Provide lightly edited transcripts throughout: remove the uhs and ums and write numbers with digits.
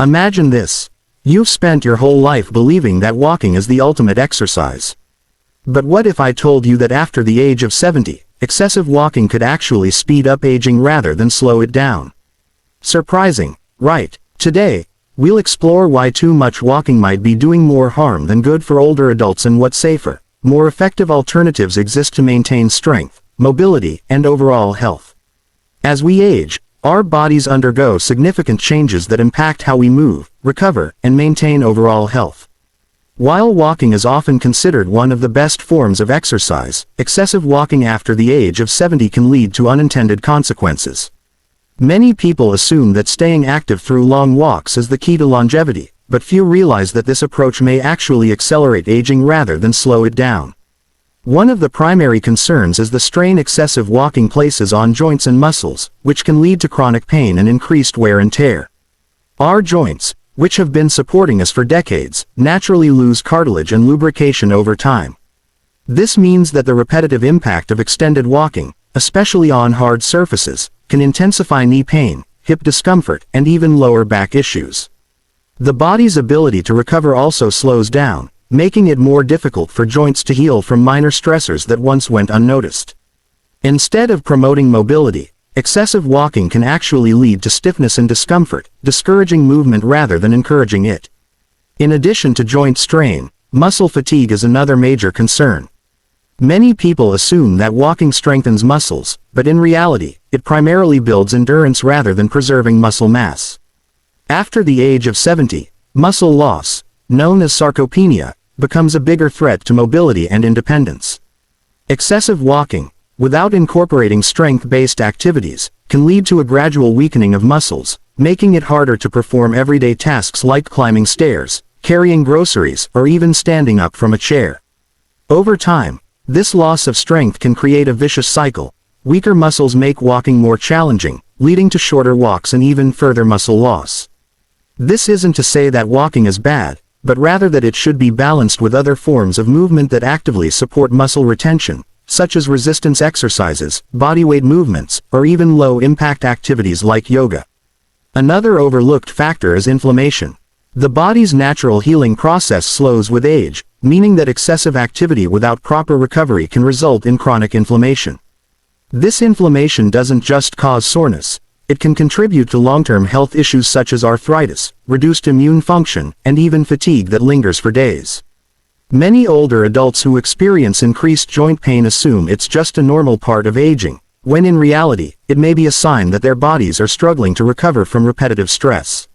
Imagine this. You've spent your whole life believing that walking is the ultimate exercise. But what if I told you that after the age of 70, excessive walking could actually speed up aging rather than slow it down? Surprising, right? Today, we'll explore why too much walking might be doing more harm than good for older adults and what safer, more effective alternatives exist to maintain strength, mobility, and overall health. As we age, our bodies undergo significant changes that impact how we move, recover, and maintain overall health. While walking is often considered one of the best forms of exercise, excessive walking after the age of 70 can lead to unintended consequences. Many people assume that staying active through long walks is the key to longevity, but few realize that this approach may actually accelerate aging rather than slow it down. One of the primary concerns is the strain excessive walking places on joints and muscles, which can lead to chronic pain and increased wear and tear. Our joints, which have been supporting us for decades, naturally lose cartilage and lubrication over time. This means that the repetitive impact of extended walking, especially on hard surfaces, can intensify knee pain, hip discomfort, and even lower back issues. The body's ability to recover also slows down, making it more difficult for joints to heal from minor stressors that once went unnoticed. Instead of promoting mobility, excessive walking can actually lead to stiffness and discomfort, discouraging movement rather than encouraging it. In addition to joint strain, muscle fatigue is another major concern. Many people assume that walking strengthens muscles, but in reality, it primarily builds endurance rather than preserving muscle mass. After the age of 70, muscle loss, known as sarcopenia, becomes a bigger threat to mobility and independence. Excessive walking, without incorporating strength-based activities, can lead to a gradual weakening of muscles, making it harder to perform everyday tasks like climbing stairs, carrying groceries, or even standing up from a chair. Over time, this loss of strength can create a vicious cycle. Weaker muscles make walking more challenging, leading to shorter walks and even further muscle loss. This isn't to say that walking is bad, but rather that it should be balanced with other forms of movement that actively support muscle retention, such as resistance exercises, bodyweight movements, or even low-impact activities like yoga. Another overlooked factor is inflammation. The body's natural healing process slows with age, meaning that excessive activity without proper recovery can result in chronic inflammation. This inflammation doesn't just cause soreness. It can contribute to long-term health issues such as arthritis, reduced immune function, and even fatigue that lingers for days. Many older adults who experience increased joint pain assume it's just a normal part of aging, when in reality, it may be a sign that their bodies are struggling to recover from repetitive stress.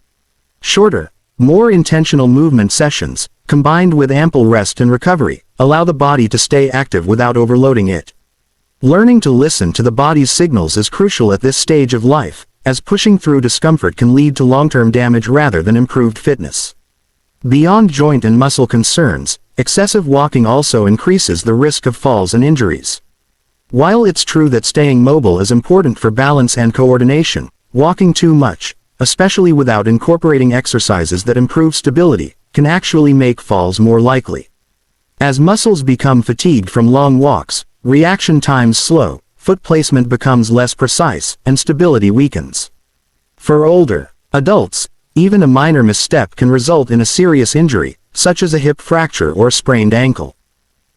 Shorter, more intentional movement sessions, combined with ample rest and recovery, allow the body to stay active without overloading it. Learning to listen to the body's signals is crucial at this stage of life, as pushing through discomfort can lead to long-term damage rather than improved fitness. Beyond joint and muscle concerns, excessive walking also increases the risk of falls and injuries. While it's true that staying mobile is important for balance and coordination, walking too much, especially without incorporating exercises that improve stability, can actually make falls more likely. As muscles become fatigued from long walks, reaction times slow, foot placement becomes less precise, and stability weakens. For older adults, even a minor misstep can result in a serious injury, such as a hip fracture or sprained ankle.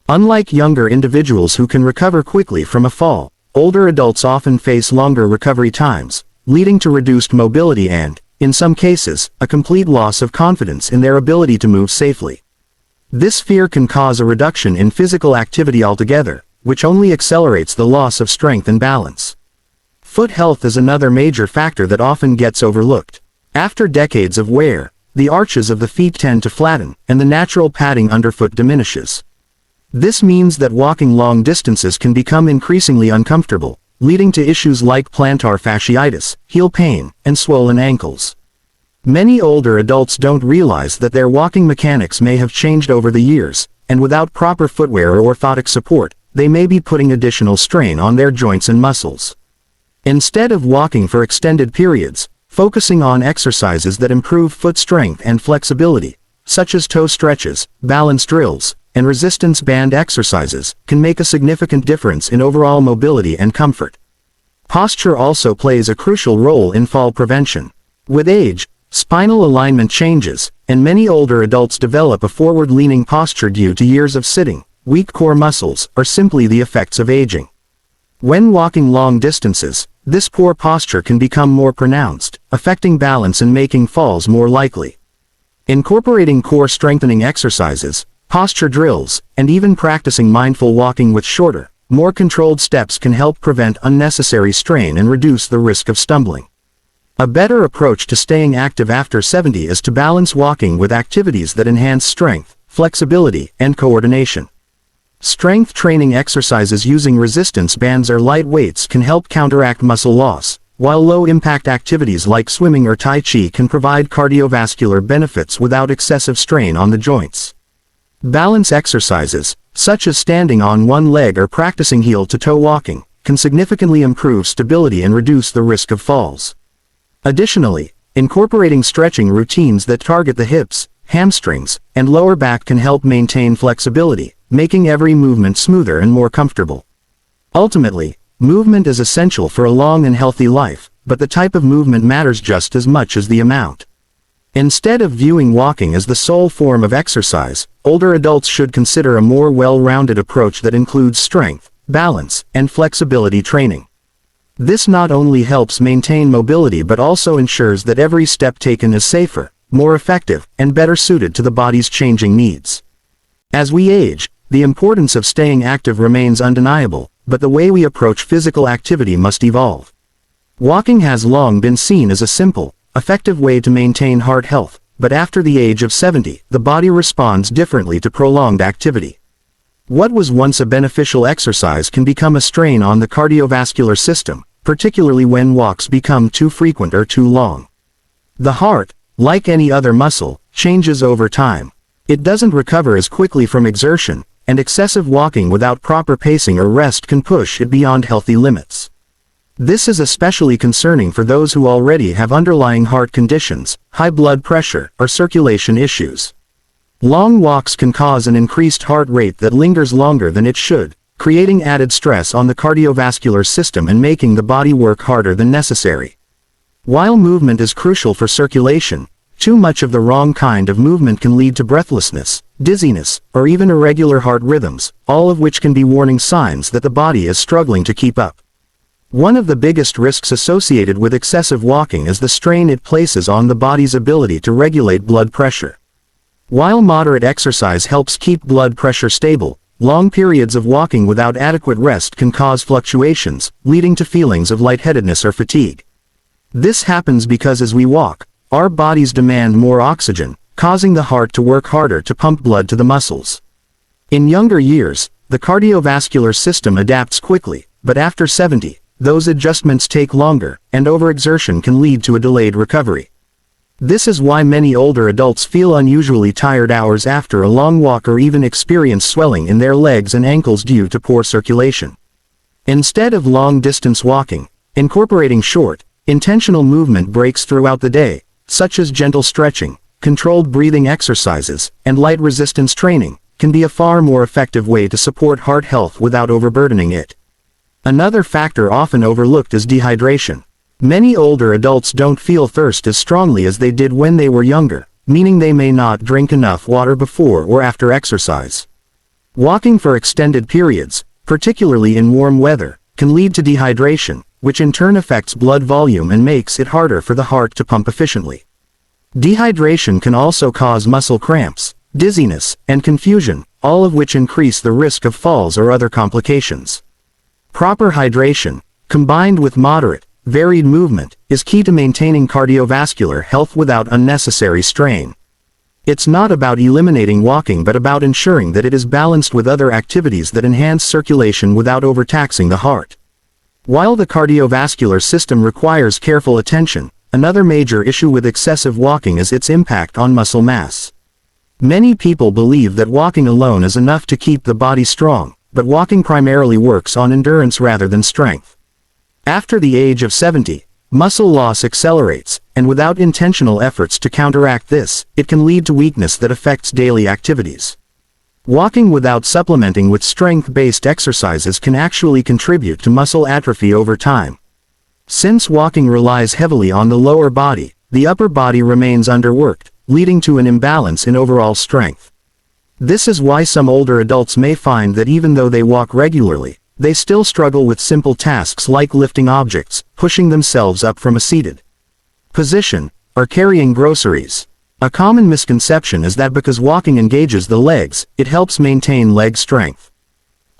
Unlike younger individuals who can recover quickly from a fall, older adults often face longer recovery times, leading to reduced mobility and, in some cases, a complete loss of confidence in their ability to move safely. This fear can cause a reduction in physical activity altogether, which only accelerates the loss of strength and balance. Foot health is another major factor that often gets overlooked. After decades of wear, the arches of the feet tend to flatten, and the natural padding underfoot diminishes. This means that walking long distances can become increasingly uncomfortable, leading to issues like plantar fasciitis, heel pain, and swollen ankles. Many older adults don't realize that their walking mechanics may have changed over the years, and without proper footwear or orthotic support, they may be putting additional strain on their joints and muscles. Instead of walking for extended periods, focusing on exercises that improve foot strength and flexibility, such as toe stretches, balance drills, and resistance band exercises, can make a significant difference in overall mobility and comfort. Posture also plays a crucial role in fall prevention. With age, spinal alignment changes, and many older adults develop a forward-leaning posture due to years of sitting, weak core muscles, or simply the effects of aging. When walking long distances, this poor posture can become more pronounced, affecting balance and making falls more likely. Incorporating core strengthening exercises, posture drills, and even practicing mindful walking with shorter, more controlled steps can help prevent unnecessary strain and reduce the risk of stumbling. A better approach to staying active after 70 is to balance walking with activities that enhance strength, flexibility, and coordination. Strength training exercises using resistance bands or light weights can help counteract muscle loss, while low-impact activities like swimming or Tai Chi can provide cardiovascular benefits without excessive strain on the joints. Balance exercises, such as standing on one leg or practicing heel-to-toe walking, can significantly improve stability and reduce the risk of falls. Additionally, incorporating stretching routines that target the hips, hamstrings, and lower back can help maintain flexibility, making every movement smoother and more comfortable. Ultimately, movement is essential for a long and healthy life, but the type of movement matters just as much as the amount. Instead of viewing walking as the sole form of exercise, older adults should consider a more well-rounded approach that includes strength, balance, and flexibility training. This not only helps maintain mobility but also ensures that every step taken is safer, more effective, and better suited to the body's changing needs. As we age, the importance of staying active remains undeniable, but the way we approach physical activity must evolve. Walking has long been seen as a simple, effective way to maintain heart health, but after the age of 70, the body responds differently to prolonged activity. What was once a beneficial exercise can become a strain on the cardiovascular system, particularly when walks become too frequent or too long. The heart, like any other muscle, changes over time. It doesn't recover as quickly from exertion, and excessive walking without proper pacing or rest can push it beyond healthy limits. This is especially concerning for those who already have underlying heart conditions, high blood pressure, or circulation issues. Long walks can cause an increased heart rate that lingers longer than it should, creating added stress on the cardiovascular system and making the body work harder than necessary. While movement is crucial for circulation, too much of the wrong kind of movement can lead to breathlessness, dizziness, or even irregular heart rhythms, all of which can be warning signs that the body is struggling to keep up. One of the biggest risks associated with excessive walking is the strain it places on the body's ability to regulate blood pressure. While moderate exercise helps keep blood pressure stable, long periods of walking without adequate rest can cause fluctuations, leading to feelings of lightheadedness or fatigue. This happens because as we walk, our bodies demand more oxygen, causing the heart to work harder to pump blood to the muscles. In younger years, the cardiovascular system adapts quickly, but after 70, those adjustments take longer, and overexertion can lead to a delayed recovery. This is why many older adults feel unusually tired hours after a long walk or even experience swelling in their legs and ankles due to poor circulation. Instead of long-distance walking, incorporating short, intentional movement breaks throughout the day, such as gentle stretching, controlled breathing exercises, and light resistance training, can be a far more effective way to support heart health without overburdening it. Another factor often overlooked is dehydration. Many older adults don't feel thirst as strongly as they did when they were younger, meaning they may not drink enough water before or after exercise. Walking for extended periods, particularly in warm weather, can lead to dehydration, which in turn affects blood volume and makes it harder for the heart to pump efficiently. Dehydration can also cause muscle cramps, dizziness, and confusion, all of which increase the risk of falls or other complications. Proper hydration, combined with moderate, varied movement, is key to maintaining cardiovascular health without unnecessary strain. It's not about eliminating walking but about ensuring that it is balanced with other activities that enhance circulation without overtaxing the heart. While the cardiovascular system requires careful attention, another major issue with excessive walking is its impact on muscle mass. Many people believe that walking alone is enough to keep the body strong, but walking primarily works on endurance rather than strength. After the age of 70, muscle loss accelerates, and without intentional efforts to counteract this, it can lead to weakness that affects daily activities. Walking without supplementing with strength-based exercises can actually contribute to muscle atrophy over time. Since walking relies heavily on the lower body, the upper body remains underworked, leading to an imbalance in overall strength. This is why some older adults may find that even though they walk regularly, they still struggle with simple tasks like lifting objects, pushing themselves up from a seated position, or carrying groceries. A common misconception is that because walking engages the legs, it helps maintain leg strength.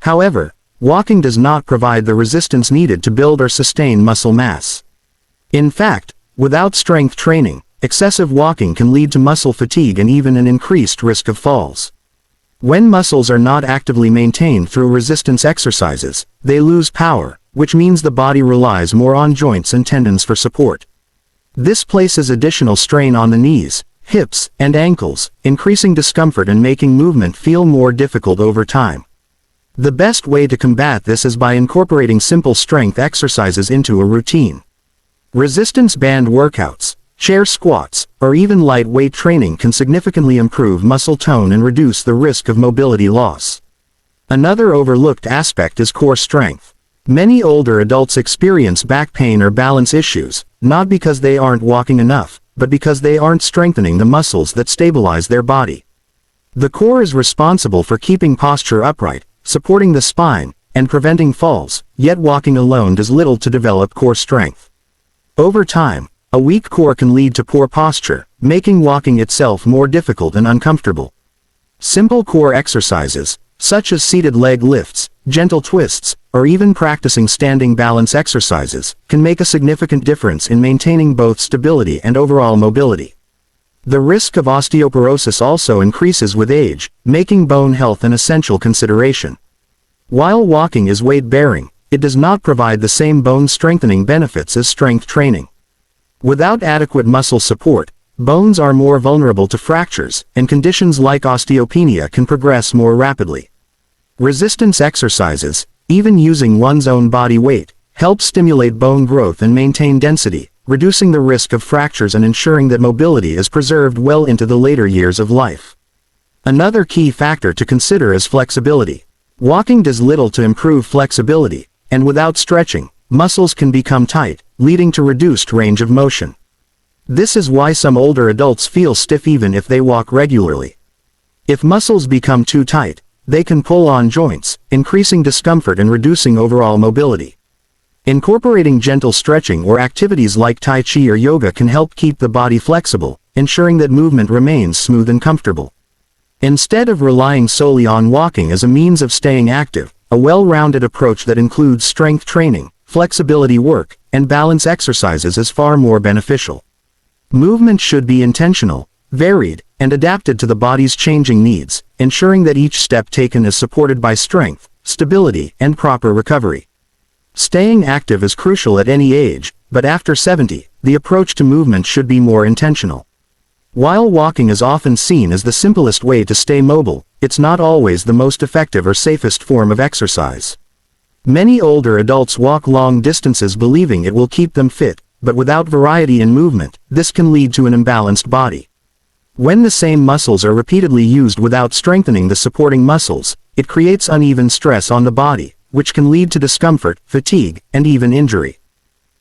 However, walking does not provide the resistance needed to build or sustain muscle mass. In fact, without strength training, excessive walking can lead to muscle fatigue and even an increased risk of falls. When muscles are not actively maintained through resistance exercises, they lose power, which means the body relies more on joints and tendons for support. This places additional strain on the knees, hips, and ankles, increasing discomfort and making movement feel more difficult over time. The best way to combat this is by incorporating simple strength exercises into a routine. Resistance band workouts, chair squats, or even light weight training can significantly improve muscle tone and reduce the risk of mobility loss. Another overlooked aspect is core strength. Many older adults experience back pain or balance issues, not because they aren't walking enough, but because they aren't strengthening the muscles that stabilize their body. The core is responsible for keeping posture upright, supporting the spine, and preventing falls, yet walking alone does little to develop core strength. Over time, a weak core can lead to poor posture, making walking itself more difficult and uncomfortable. Simple core exercises, such as seated leg lifts, gentle twists, or even practicing standing balance exercises, can make a significant difference in maintaining both stability and overall mobility. The risk of osteoporosis also increases with age, making bone health an essential consideration. While walking is weight-bearing, it does not provide the same bone-strengthening benefits as strength training. Without adequate muscle support, bones are more vulnerable to fractures, and conditions like osteopenia can progress more rapidly. Resistance exercises, even using one's own body weight, help stimulate bone growth and maintain density, reducing the risk of fractures and ensuring that mobility is preserved well into the later years of life. Another key factor to consider is flexibility. Walking does little to improve flexibility, and without stretching, muscles can become tight, leading to reduced range of motion. This is why some older adults feel stiff even if they walk regularly. If muscles become too tight, they can pull on joints, increasing discomfort and reducing overall mobility. Incorporating gentle stretching or activities like Tai Chi or yoga can help keep the body flexible, ensuring that movement remains smooth and comfortable. Instead of relying solely on walking as a means of staying active, a well-rounded approach that includes strength training, flexibility work, and balance exercises is far more beneficial. Movement should be intentional, varied, and adapted to the body's changing needs, ensuring that each step taken is supported by strength, stability, and proper recovery. Staying active is crucial at any age, but after 70, the approach to movement should be more intentional. While walking is often seen as the simplest way to stay mobile, it's not always the most effective or safest form of exercise. Many older adults walk long distances believing it will keep them fit, but without variety in movement, this can lead to an imbalanced body. When the same muscles are repeatedly used without strengthening the supporting muscles, it creates uneven stress on the body, which can lead to discomfort, fatigue, and even injury.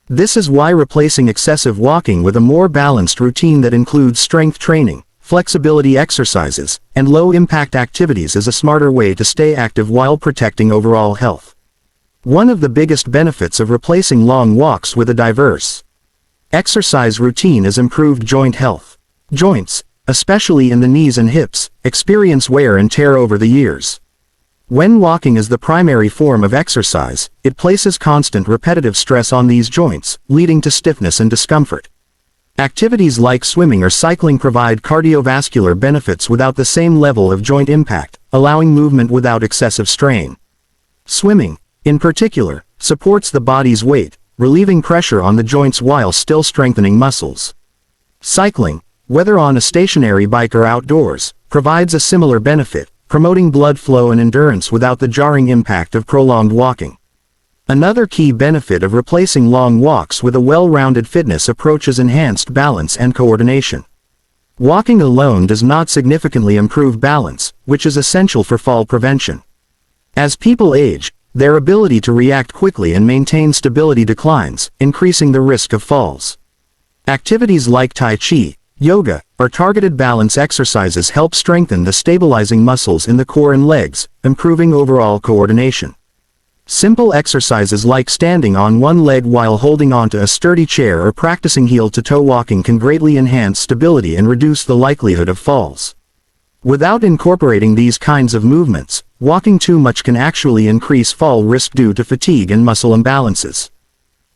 This is why replacing excessive walking with a more balanced routine that includes strength training, flexibility exercises, and low-impact activities is a smarter way to stay active while protecting overall health. One of the biggest benefits of replacing long walks with a diverse exercise routine is improved joint health. Joints, especially in the knees and hips, experience wear and tear over the years. When walking is the primary form of exercise, it places constant repetitive stress on these joints, leading to stiffness and discomfort. Activities like swimming or cycling provide cardiovascular benefits without the same level of joint impact, allowing movement without excessive strain. Swimming, in particular, supports the body's weight, relieving pressure on the joints while still strengthening muscles. Cycling, whether on a stationary bike or outdoors, provides a similar benefit, promoting blood flow and endurance without the jarring impact of prolonged walking. Another key benefit of replacing long walks with a well-rounded fitness approach is enhanced balance and coordination. Walking alone does not significantly improve balance, which is essential for fall prevention. As people age, their ability to react quickly and maintain stability declines, increasing the risk of falls. Activities like Tai Chi, yoga, or targeted balance exercises help strengthen the stabilizing muscles in the core and legs, improving overall coordination. Simple exercises like standing on one leg while holding onto a sturdy chair or practicing heel-to-toe walking can greatly enhance stability and reduce the likelihood of falls. Without incorporating these kinds of movements, walking too much can actually increase fall risk due to fatigue and muscle imbalances.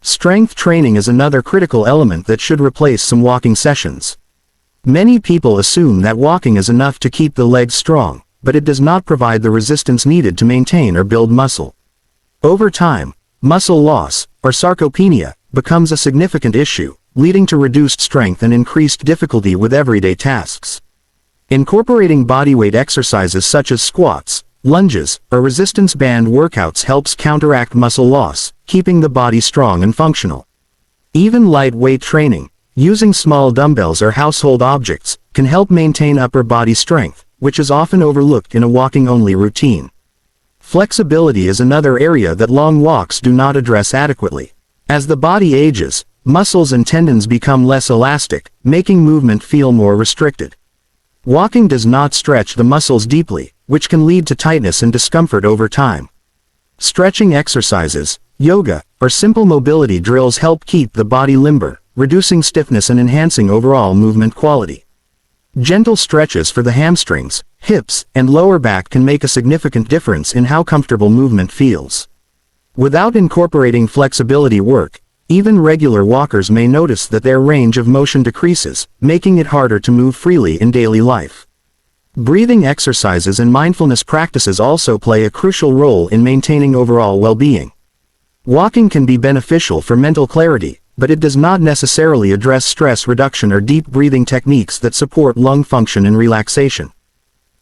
Strength training is another critical element that should replace some walking sessions. Many people assume that walking is enough to keep the legs strong, but it does not provide the resistance needed to maintain or build muscle. Over time, muscle loss, or sarcopenia, becomes a significant issue, leading to reduced strength and increased difficulty with everyday tasks. Incorporating bodyweight exercises such as squats, lunges, or resistance band workouts helps counteract muscle loss, keeping the body strong and functional. Even lightweight training, using small dumbbells or household objects, can help maintain upper body strength, which is often overlooked in a walking-only routine. Flexibility is another area that long walks do not address adequately. As the body ages, muscles and tendons become less elastic, making movement feel more restricted. Walking does not stretch the muscles deeply, which can lead to tightness and discomfort over time. Stretching exercises, yoga, or simple mobility drills help keep the body limber, reducing stiffness and enhancing overall movement quality. Gentle stretches for the hamstrings, hips, and lower back can make a significant difference in how comfortable movement feels. Without incorporating flexibility work, even regular walkers may notice that their range of motion decreases, making it harder to move freely in daily life. Breathing exercises and mindfulness practices also play a crucial role in maintaining overall well-being. Walking can be beneficial for mental clarity, but it does not necessarily address stress reduction or deep breathing techniques that support lung function and relaxation.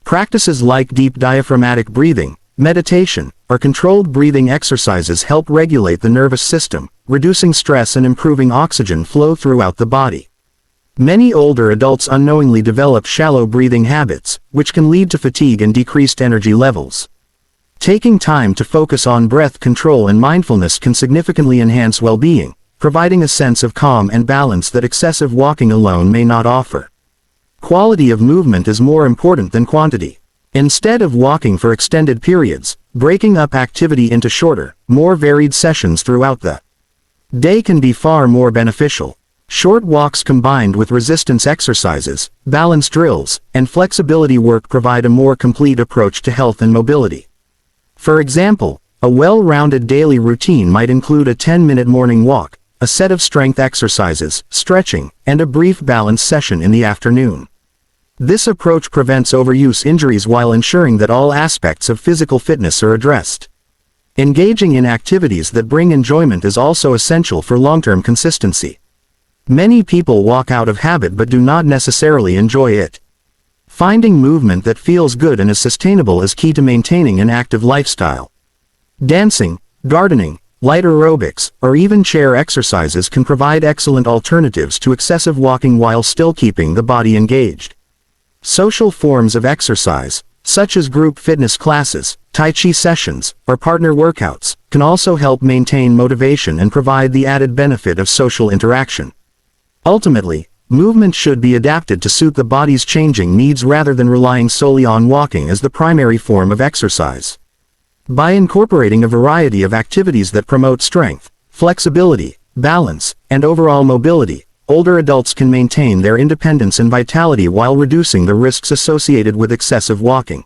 Practices like deep diaphragmatic breathing, meditation, or controlled breathing exercises help regulate the nervous system, reducing stress and improving oxygen flow throughout the body. Many older adults unknowingly develop shallow breathing habits, which can lead to fatigue and decreased energy levels. Taking time to focus on breath control and mindfulness can significantly enhance well-being, providing a sense of calm and balance that excessive walking alone may not offer. Quality of movement is more important than quantity. Instead of walking for extended periods, breaking up activity into shorter, more varied sessions throughout the day can be far more beneficial. Short walks combined with resistance exercises, balance drills, and flexibility work provide a more complete approach to health and mobility. For example, a well-rounded daily routine might include a 10-minute morning walk, a set of strength exercises, stretching, and a brief balance session in the afternoon. This approach prevents overuse injuries while ensuring that all aspects of physical fitness are addressed. Engaging in activities that bring enjoyment is also essential for long-term consistency. Many people walk out of habit but do not necessarily enjoy it. Finding movement that feels good and is sustainable is key to maintaining an active lifestyle. Dancing, gardening, light aerobics, or even chair exercises can provide excellent alternatives to excessive walking while still keeping the body engaged. Social forms of exercise, such as group fitness classes, Tai Chi sessions, or partner workouts, can also help maintain motivation and provide the added benefit of social interaction. Ultimately, movement should be adapted to suit the body's changing needs rather than relying solely on walking as the primary form of exercise. By incorporating a variety of activities that promote strength, flexibility, balance, and overall mobility, older adults can maintain their independence and vitality while reducing the risks associated with excessive walking.